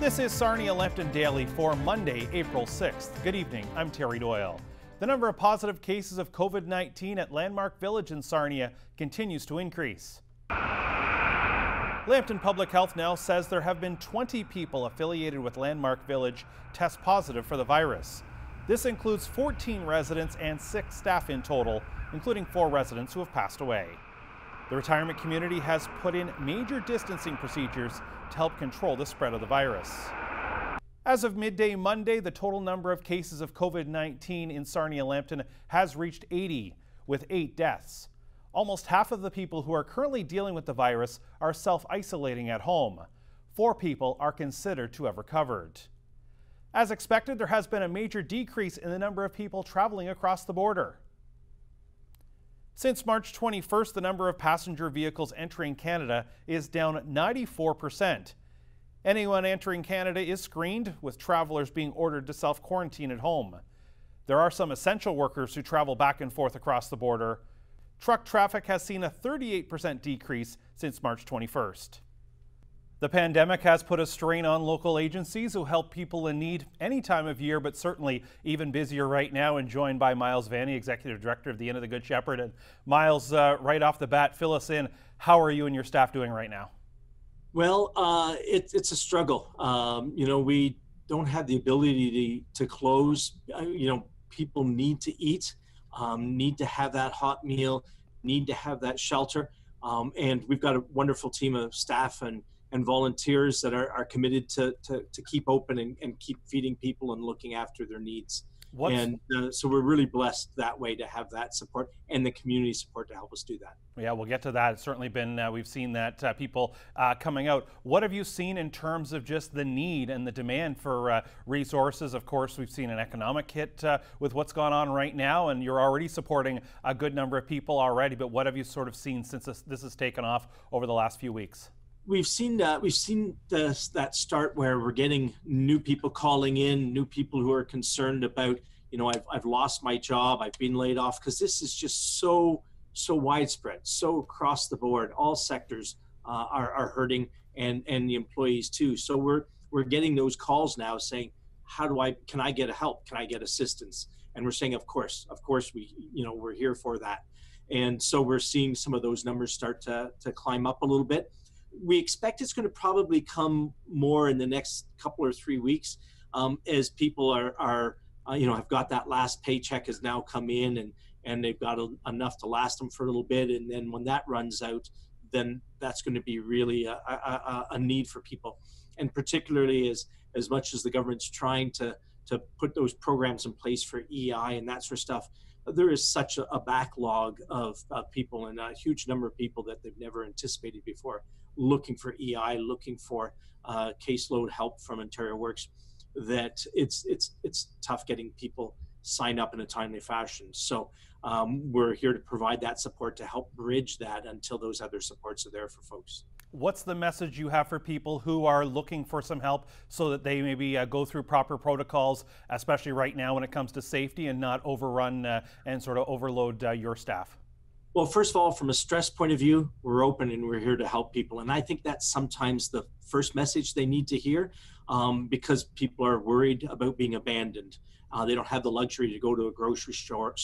This is Sarnia Lambton Daily for Monday, April 6th. Good evening, I'm Terry Doyle. The number of positive cases of COVID-19 at Landmark Village in Sarnia continues to increase. Lambton Public Health now says there have been 20 people affiliated with Landmark Village test positive for the virus. This includes 14 residents and 6 staff in total, including 4 residents who have passed away. The retirement community has put in major distancing procedures to help control the spread of the virus. As of midday Monday, the total number of cases of COVID-19 in Sarnia Lambton has reached 80, with 8 deaths. Almost half of the people who are currently dealing with the virus are self-isolating at home. 4 people are considered to have recovered. As expected, there has been a major decrease in the number of people traveling across the border. Since March 21st, the number of passenger vehicles entering Canada is down 94%. Anyone entering Canada is screened, with travelers being ordered to self-quarantine at home. There are some essential workers who travel back and forth across the border. Truck traffic has seen a 38% decrease since March 21st. The pandemic has put a strain on local agencies who help people in need any time of year, but certainly even busier right now, and joined by Myles Vanni, Executive Director of the Inn of the Good Shepherd. And Myles, right off the bat, fill us in. How are you and your staff doing right now? Well, it's a struggle. We don't have the ability to close. People need to eat, need to have that hot meal, need to have that shelter. And we've got a wonderful team of staff and volunteers that are committed to keep open and keep feeding people and looking after their needs. So we're really blessed that way to have that support and the community support to help us do that. Yeah, we'll get to that. It's certainly been, we've seen that people coming out. What have you seen in terms of just the need and the demand for resources? Of course, we've seen an economic hit with what's gone on right now, and you're already supporting a good number of people already, but what have you sort of seen since this has taken off over the last few weeks? We've seen that start where we're getting new people calling in, new people who are concerned about, I've lost my job, I've been laid off, because this is just so widespread, so across the board. All sectors are hurting, and the employees too. So we're getting those calls now saying, can I get help? Can I get assistance? And we're saying, of course we're here for that. And so we're seeing some of those numbers start to climb up a little bit. We expect it's going to probably come more in the next couple or 3 weeks, as people have got that last paycheck has now come in, and they've got enough to last them for a little bit. And then when that runs out, then that's going to be really a need for people. And particularly as much as the government's trying to put those programs in place for EI and that sort of stuff, there is such a backlog of people, and a huge number of people that they've never anticipated before, looking for EI, looking for caseload help from Ontario Works, that it's tough getting people signed up in a timely fashion. So we're here to provide that support to help bridge that until those other supports are there for folks. What's the message you have for people who are looking for some help so that they maybe go through proper protocols, especially right now when it comes to safety, and not overrun and sort of overload your staff? Well, first of all, from a stress point of view, we're open and we're here to help people. And I think that's sometimes the first message they need to hear, because people are worried about being abandoned. They don't have the luxury to go to a grocery store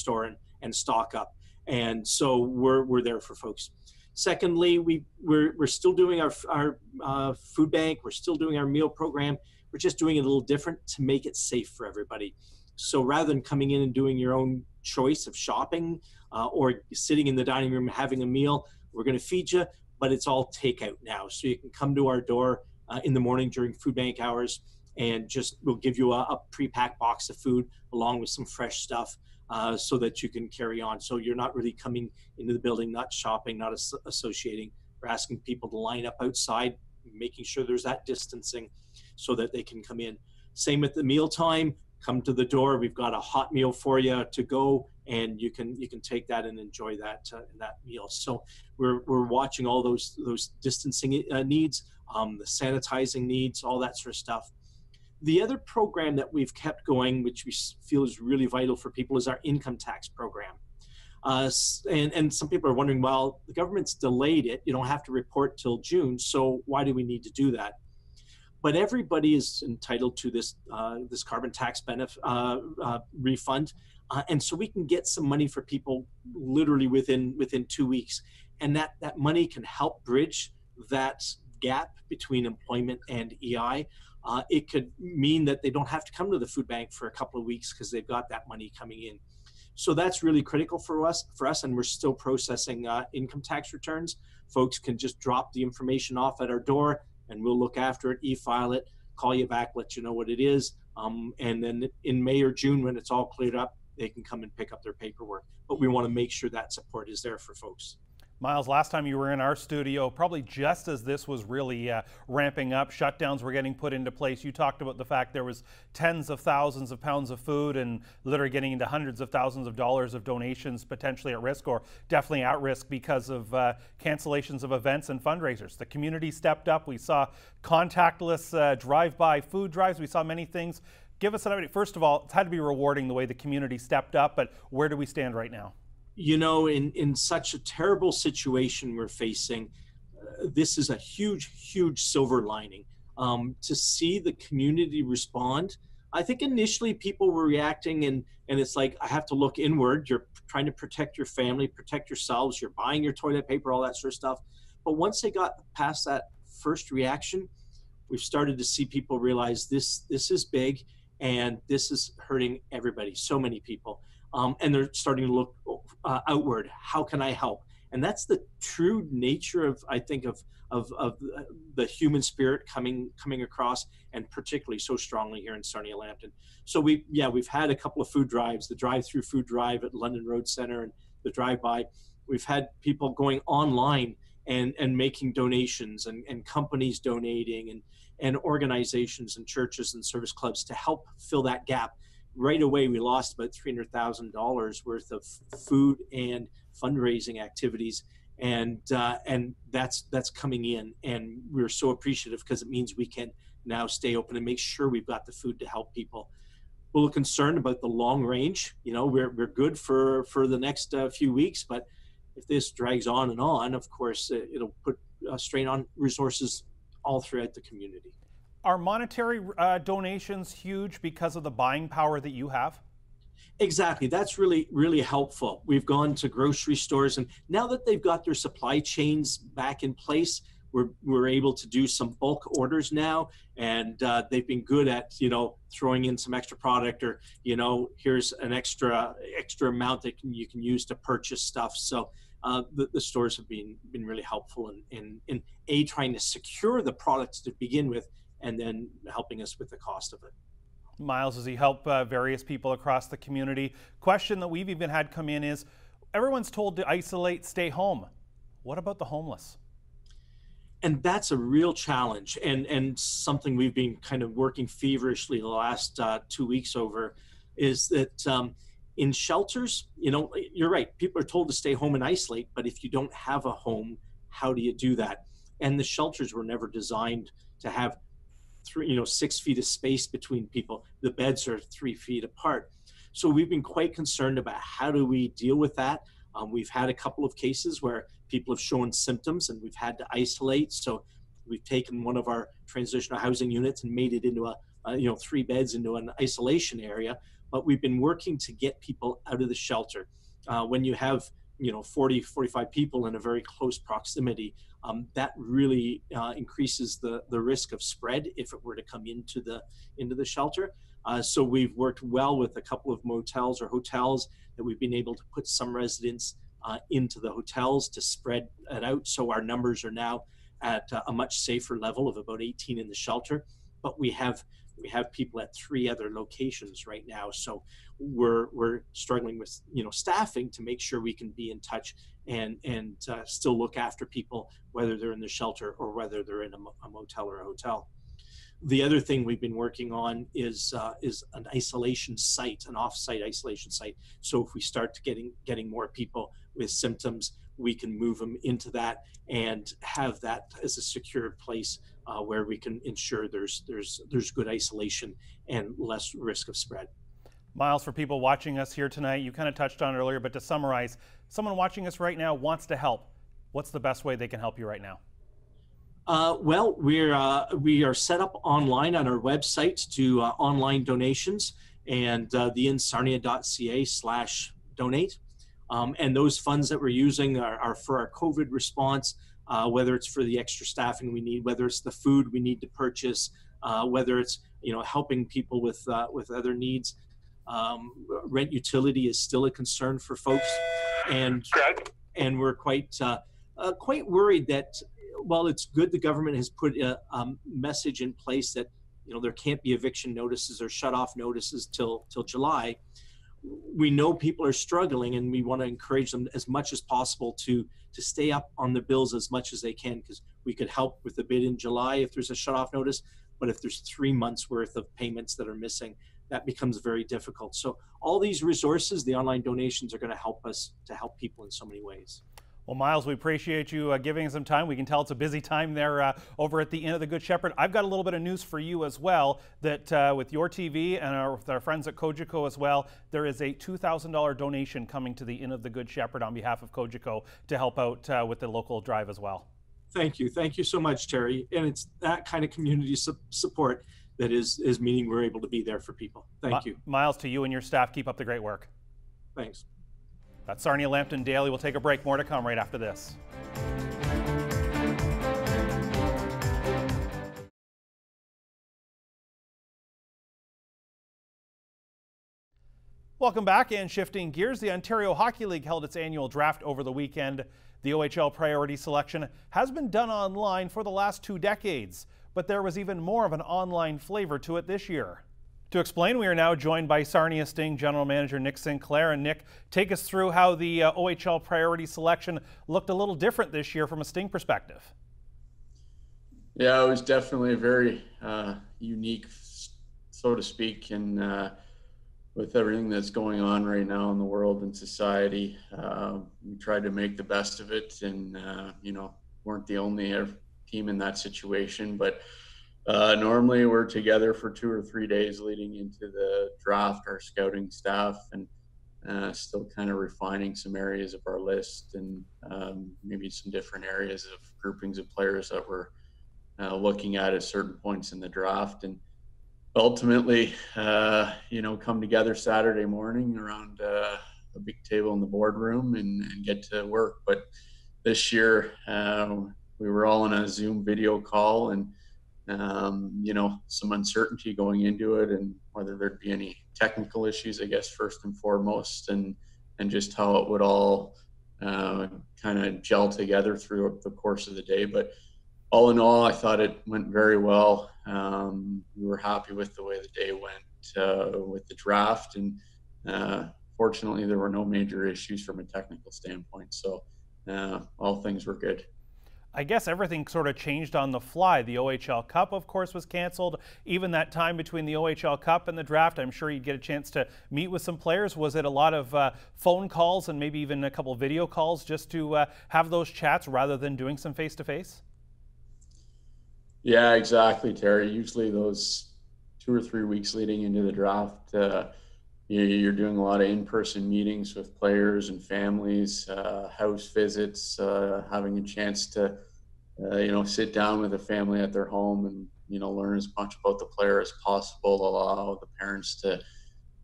and stock up. And so we're there for folks. Secondly, we're still doing our food bank. We're still doing our meal program. We're just doing it a little different to make it safe for everybody. So rather than coming in and doing your own choice of shopping or sitting in the dining room and having a meal, we're going to feed you, but it's all takeout now. So you can come to our door in the morning during food bank hours, and we'll give you a pre-packed box of food along with some fresh stuff so that you can carry on. So you're not really coming into the building, not shopping, not associating. We're asking people to line up outside, making sure there's that distancing so that they can come in. Same at the mealtime. Come to the door. We've got a hot meal for you to go, and you can take that and enjoy that meal. So we're watching all those distancing needs, the sanitizing needs, all that sort of stuff. The other program that we've kept going, which we feel is really vital for people, is our income tax program. And some people are wondering, well, the government's delayed it. You don't have to report till June, so why do we need to do that? but everybody is entitled to this carbon tax benefit refund, and so we can get some money for people literally within 2 weeks, and that money can help bridge that gap between employment and EI. It could mean that they don't have to come to the food bank for a couple of weeks because they've got that money coming in. So that's really critical for us, and we're still processing income tax returns. Folks can just drop the information off at our door, and we'll look after it, e-file it, call you back, let you know what it is, and then in May or June, when it's all cleared up, they can come and pick up their paperwork. But we want to make sure that support is there for folks. Myles, last time you were in our studio, probably just as this was really ramping up, shutdowns were getting put into place. You talked about the fact there was tens of thousands of pounds of food and literally getting into hundreds of thousands of dollars of donations potentially at risk, or definitely at risk because of cancellations of events and fundraisers. The community stepped up. We saw contactless drive-by food drives. We saw many things. Give us an idea. First of all, it's had to be rewarding the way the community stepped up, but where do we stand right now? You know, in such a terrible situation we're facing, this is a huge silver lining. To see the community respond, I think initially people were reacting and it's like, I have to look inward. You're trying to protect your family, protect yourselves, you're buying your toilet paper, all that sort of stuff. But once they got past that first reaction, we've started to see people realize this is big and this is hurting everybody, so many people. And they're starting to look outward. How can I help? And that's the true nature of, I think, of the human spirit coming across, and particularly so strongly here in Sarnia, Lambton. So we've had a couple of food drives, the drive-through food drive at London Road Centre and the drive-by. We've had people going online and making donations, and companies donating, and organizations and churches and service clubs to help fill that gap. Right away, we lost about $300,000 worth of food and fundraising activities, and that's coming in, and we're so appreciative because it means we can now stay open and make sure we've got the food to help people. A little concerned about the long range. You know, we're good for the next few weeks, but if this drags on and on, of course, it'll put a strain on resources all throughout the community. Are monetary donations huge because of the buying power that you have? Exactly. That's really helpful. We've gone to grocery stores, and now that they've got their supply chains back in place, we're able to do some bulk orders now, and they've been good at, you know, throwing in some extra product, or, you know, here's an extra amount that you can use to purchase stuff. So the stores have been really helpful in trying to secure the products to begin with, and then helping us with the cost of it. Myles, as you help various people across the community, question that we've even had come in is, everyone's told to isolate, stay home. What about the homeless? And that's a real challenge, and something we've been kind of working feverishly the last 2 weeks over, is that in shelters, you know, you're right, people are told to stay home and isolate, but if you don't have a home, how do you do that? And the shelters were never designed to have 6 feet of space between people. The beds are 3 feet apart. So we've been quite concerned about how do we deal with that. We've had a couple of cases where people have shown symptoms and we've had to isolate. So we've taken one of our transitional housing units and made it into a 3 beds into an isolation area. But we've been working to get people out of the shelter. When you have 40, 45 people in a very close proximity, that really increases the risk of spread if it were to come into the shelter. So we've worked well with a couple of motels or hotels that we've been able to put some residents into the hotels to spread it out. So our numbers are now at a much safer level of about 18 in the shelter, but we have people at 3 other locations right now. So we're struggling with staffing to make sure we can be in touch and still look after people, whether they're in the shelter or whether they're in a motel or a hotel. The other thing we've been working on is an isolation site, an off-site isolation site. So if we start getting more people with symptoms, we can move them into that and have that as a secure place where we can ensure there's good isolation and less risk of spread. Myles, for people watching us here tonight, you kind of touched on it earlier, but to summarize, someone watching us right now wants to help. What's the best way they can help you right now? Well, we are set up online on our website to online donations, and the insarnia.ca/donate. And those funds that we're using are for our COVID response, whether it's for the extra staffing we need, whether it's the food we need to purchase, whether it's helping people with other needs. Rent utility is still a concern for folks, and we're quite worried that while it's good the government has put a message in place that there can't be eviction notices or shut off notices till July, we know people are struggling, and we want to encourage them as much as possible to stay up on the bills as much as they can, because we could help with the bid in July if there's a shut off notice, but if there's 3 months worth of payments that are missing, that becomes very difficult. So all these resources, the online donations, are going to help us to help people in so many ways. Well, Myles, we appreciate you giving us some time. We can tell it's a busy time there over at the Inn of the Good Shepherd. I've got a little bit of news for you as well, that with your TV and with our friends at Cogeco as well, there is a $2,000 donation coming to the Inn of the Good Shepherd on behalf of Cogeco to help out with the local drive as well. Thank you. Thank you so much, Terry. And it's that kind of community support that is meaning we're able to be there for people. Thank you. Myles, to you and your staff, keep up the great work. Thanks. That's Sarnia Lambton Daily. We'll take a break. More to come right after this. Welcome back, and shifting gears, the Ontario Hockey League held its annual draft over the weekend. The OHL priority selection has been done online for the last 2 decades, but there was even more of an online flavor to it this year. To explain, we are now joined by Sarnia Sting General Manager Nick Sinclair. And Nick, take us through how the OHL priority selection looked a little different this year from a Sting perspective. Yeah, it was definitely a very unique, so to speak, and with everything that's going on right now in the world and society, we tried to make the best of it, and weren't the only team in that situation, but normally we're together for 2 or 3 days leading into the draft, our scouting staff, and still kind of refining some areas of our list, and maybe some different areas of groupings of players that we're looking at certain points in the draft. And ultimately, come together Saturday morning around a big table in the boardroom and get to work. But this year, we were all on a Zoom video call, and some uncertainty going into it, and whether there'd be any technical issues, I guess, first and foremost, and just how it would all kind of gel together through the course of the day. But all in all, I thought it went very well. We were happy with the way the day went with the draft, and fortunately there were no major issues from a technical standpoint. So all things were good. I guess everything sort of changed on the fly. The OHL Cup, of course, was canceled. Even that time between the OHL Cup and the draft, I'm sure you'd get a chance to meet with some players. Was it a lot of phone calls and maybe even a couple video calls just to have those chats rather than doing some face-to-face? Yeah, exactly, Terry. Usually those 2 or 3 weeks leading into the draft, you're doing a lot of in-person meetings with players and families, house visits, having a chance to, sit down with a family at their home and, learn as much about the player as possible, allow the parents to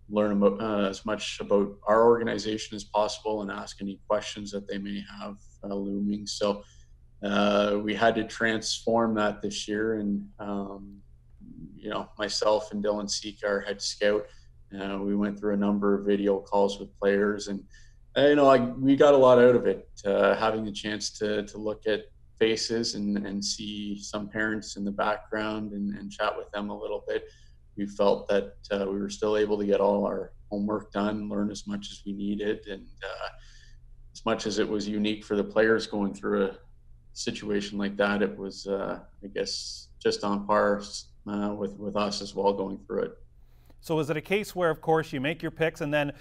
learn about, as much about our organization as possible, and ask any questions that they may have looming. So we had to transform that this year, and, myself and Dylan Seek, our head scout, we went through a number of video calls with players, and we got a lot out of it. Having the chance to look at faces and see some parents in the background and chat with them a little bit, we felt that we were still able to get all our homework done, learn as much as we needed, and as much as it was unique for the players going through a situation like that, it was, I guess, just on par with us as well going through it. So is it a case where, of course, you make your picks and then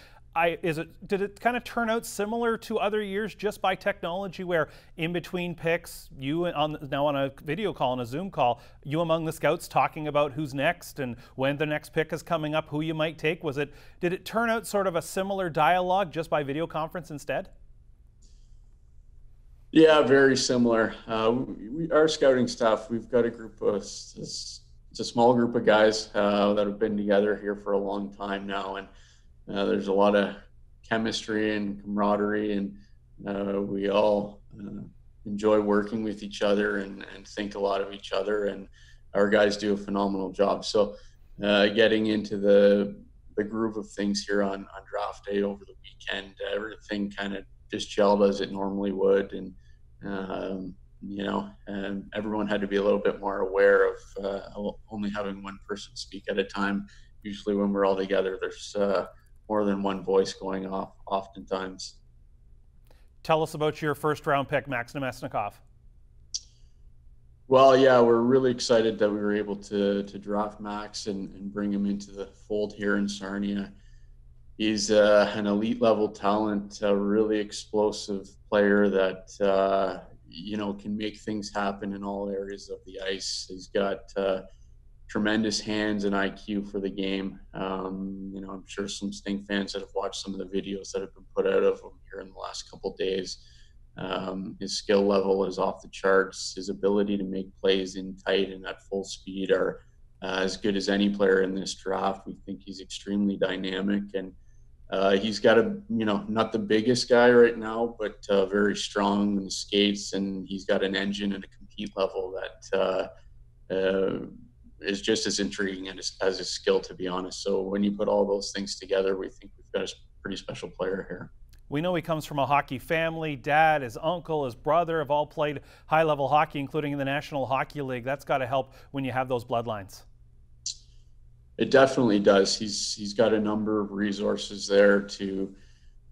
did it kind of turn out similar to other years just by technology, where in between picks, you now on a video call, on a Zoom call, you among the scouts talking about who's next and when the next pick is coming up, who you might take? Did it turn out sort of a similar dialogue just by video conference instead? Yeah, very similar. Our scouting staff, we've got a group of, it's a small group of guys that have been together here for a long time now. And there's a lot of chemistry and camaraderie, and we all enjoy working with each other and think a lot of each other. And our guys do a phenomenal job. So getting into the groove of things here on draft day over the weekend, everything kind of just gelled as it normally would. And everyone had to be a little bit more aware of only having one person speak at a time. Usually when we're all together, there's more than one voice going off oftentimes. Tell us about your first round pick, Max Namestnikov. Well, yeah, we're really excited that we were able to draft Max and bring him into the fold here in Sarnia. He's an elite level talent, a really explosive player that can make things happen in all areas of the ice. He's got tremendous hands and IQ for the game. I'm sure some Sting fans that have watched some of the videos that have been put out of him here in the last couple of days. His skill level is off the charts. His ability to make plays in tight and at full speed are as good as any player in this draft. We think he's extremely dynamic, and he's got not the biggest guy right now, but very strong in the skates, and he's got an engine and a compete level that is just as intriguing as his skill, to be honest. So when you put all those things together, we think we've got a pretty special player here. We know he comes from a hockey family. Dad, his uncle, his brother have all played high-level hockey, including in the National Hockey League. That's got to help when you have those bloodlines. It definitely does. He's got a number of resources there to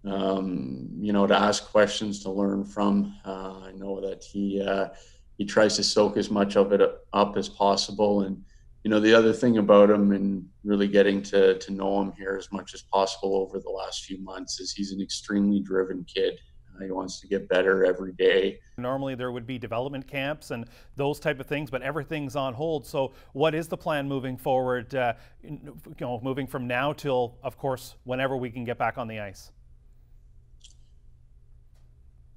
ask questions, to learn from. I know that he tries to soak as much of it up as possible. And the other thing about him, and really getting to know him here as much as possible over the last few months, is he's an extremely driven kid. He wants to get better every day. Normally there would be development camps and those type of things, but everything's on hold. So what is the plan moving forward, moving from now till, of course, whenever we can get back on the ice?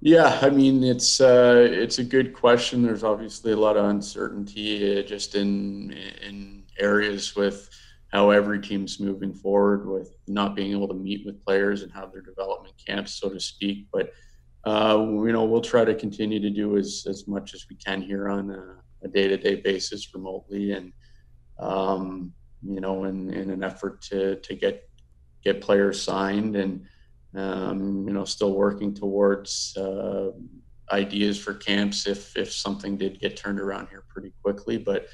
Yeah, I mean, it's a good question. There's obviously a lot of uncertainty just in areas with how every team's moving forward, with not being able to meet with players and have their development camps, so to speak. But we'll try to continue to do as much as we can here on a day-to-day basis remotely, and in an effort to get players signed, and still working towards ideas for camps if something did get turned around here pretty quickly. But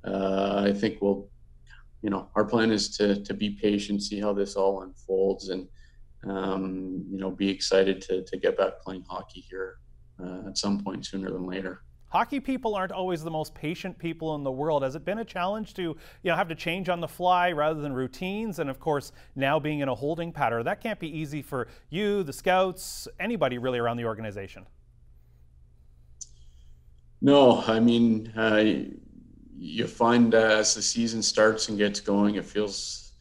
I think our plan is to be patient, see how this all unfolds, and be excited to get back playing hockey here at some point sooner than later. Hockey people aren't always the most patient people in the world. Has it been a challenge to have to change on the fly rather than routines? And of course, now being in a holding pattern, that can't be easy for you, the scouts, anybody really around the organization. No, I mean, you find as the season starts and gets going, it feels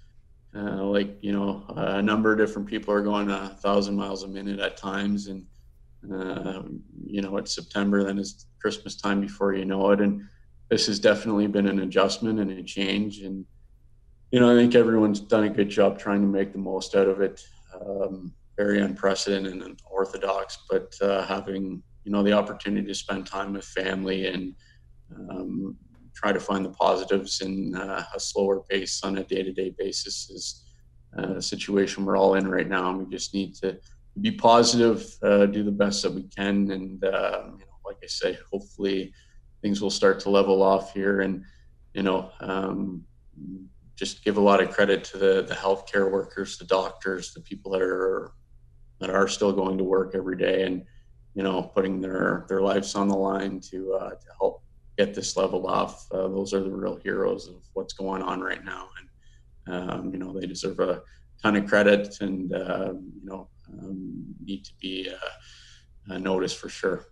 like a number of different people are going 1,000 miles a minute at times, and it's September, then it's Christmas time before you know it. And this has definitely been an adjustment and a change. And, I think everyone's done a good job trying to make the most out of it. Very unprecedented and unorthodox, but having, the opportunity to spend time with family and try to find the positives in a slower pace on a day-to-day basis is a situation we're all in right now. And we just need to be positive, do the best that we can, and like I say, hopefully things will start to level off here, and just give a lot of credit to the healthcare workers, the doctors, the people that are still going to work every day, and putting their lives on the line to help get this leveled off. Those are the real heroes of what's going on right now, and they deserve a ton of credit, and need to be noticed for sure.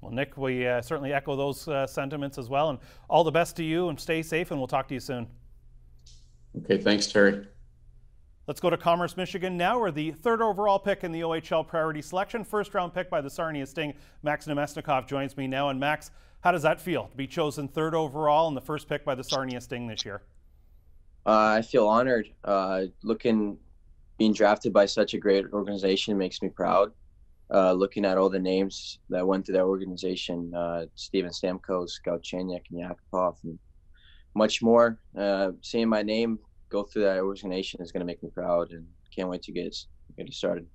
Well, Nick, we certainly echo those sentiments as well, and all the best to you, and stay safe, and we'll talk to you soon. Okay, thanks, Terry. Let's go to Commerce, Michigan now, where the third overall pick in the OHL priority selection, first round pick by the Sarnia Sting, Max Namestnikov joins me now. And Max, how does that feel to be chosen third overall and the first pick by the Sarnia Sting this year? I feel honored. Being drafted by such a great organization makes me proud. Looking at all the names that went through that organization, Steven Stamkos, Galchenyuk, and Yakupov, and much more. Seeing my name go through that organization is going to make me proud, and can't wait to get it started.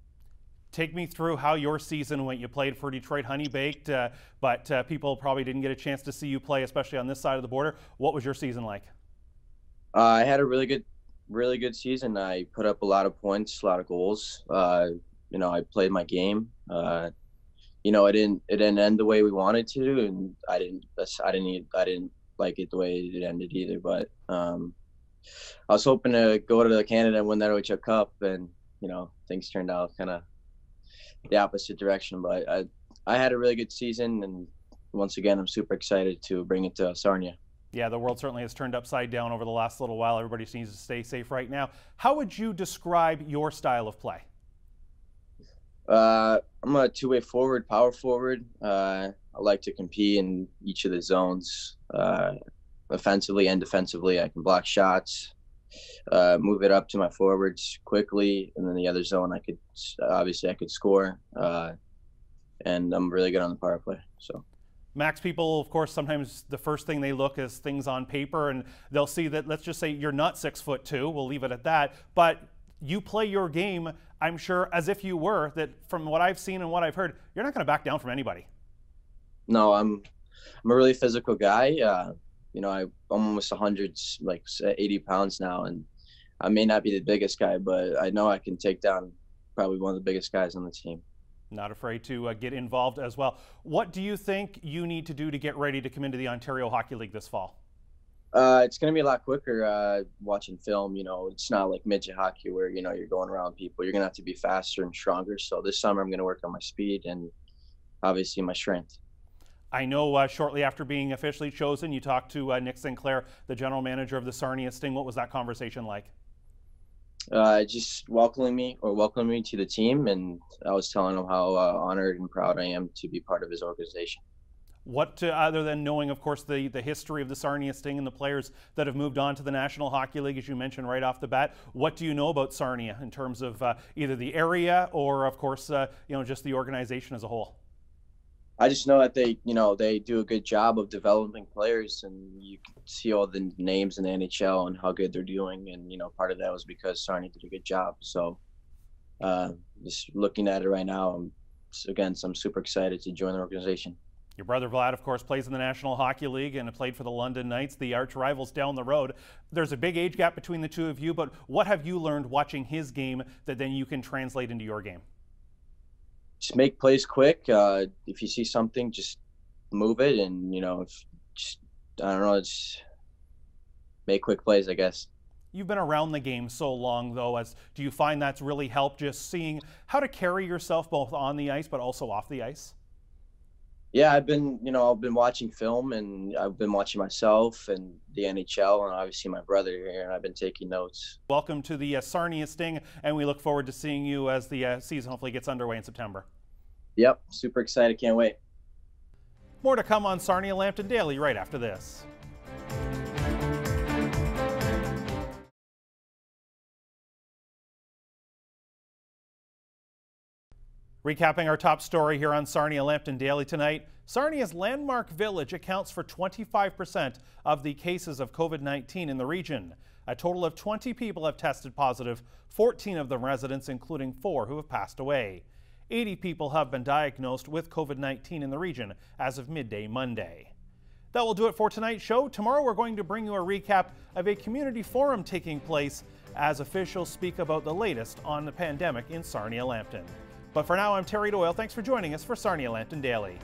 Take me through how your season went. You played for Detroit Honey Baked, but people probably didn't get a chance to see you play, especially on this side of the border. What was your season like? I had a really good season. I put up a lot of points, a lot of goals. I played my game. It didn't end the way we wanted to, and I didn't like it the way it ended either. But I was hoping to go to Canada and win that OHL Cup, and things turned out kind of the opposite direction. But I had a really good season, and once again, I'm super excited to bring it to Sarnia. Yeah, the world certainly has turned upside down over the last little while. Everybody needs to stay safe right now. How would you describe your style of play? I'm a two-way forward, power forward. I like to compete in each of the zones, offensively and defensively. I can block shots, move it up to my forwards quickly, and then the other zone I could score, and I'm really good on the power play. So. Max, people, of course, sometimes the first thing they look is things on paper, and they'll see that, let's just say you're not 6'2", we'll leave it at that, but you play your game, I'm sure, as if you were, that from what I've seen and what I've heard, you're not going to back down from anybody. No, I'm a really physical guy. I'm almost 100, like 80 pounds now, and I may not be the biggest guy, but I know I can take down probably one of the biggest guys on the team. Not afraid to get involved as well. What do you think you need to do to get ready to come into the Ontario Hockey League this fall? It's going to be a lot quicker watching film. It's not like midget hockey where, you're going around people. You're going to have to be faster and stronger. So this summer I'm going to work on my speed and obviously my strength. I know shortly after being officially chosen, you talked to Nick Sinclair, the general manager of the Sarnia Sting. What was that conversation like? Just welcoming me to the team, and I was telling him how honored and proud I am to be part of his organization. What, other than knowing, of course, the history of the Sarnia Sting and the players that have moved on to the National Hockey League, as you mentioned right off the bat, what do you know about Sarnia in terms of either the area or, of course, just the organization as a whole? I just know that they do a good job of developing players, and you can see all the names in the NHL and how good they're doing. And, part of that was because Sarnia did a good job. So just looking at it right now, I'm super excited to join the organization. Your brother Vlad, of course, plays in the National Hockey League and played for the London Knights, the arch rivals down the road. There's a big age gap between the two of you, but what have you learned watching his game that then you can translate into your game? Just make plays quick. If you see something, just move it, and just make quick plays, I guess. You've been around the game so long, though. Do you find that's really helped, just seeing how to carry yourself both on the ice but also off the ice? Yeah, I've been watching film, and I've been watching myself and the NHL, and obviously my brother here, and I've been taking notes. Welcome to the Sarnia Sting, and we look forward to seeing you as the season hopefully gets underway in September. Yep, super excited, can't wait. More to come on Sarnia Lambton Daily right after this. Recapping our top story here on Sarnia Lambton Daily tonight, Sarnia's landmark village accounts for 25% of the cases of COVID-19 in the region. A total of 20 people have tested positive, 14 of them residents, including 4 who have passed away. 80 people have been diagnosed with COVID-19 in the region as of midday Monday. That will do it for tonight's show. Tomorrow we're going to bring you a recap of a community forum taking place as officials speak about the latest on the pandemic in Sarnia Lambton. But for now, I'm Terry Doyle. Thanks for joining us for Sarnia Lambton Daily.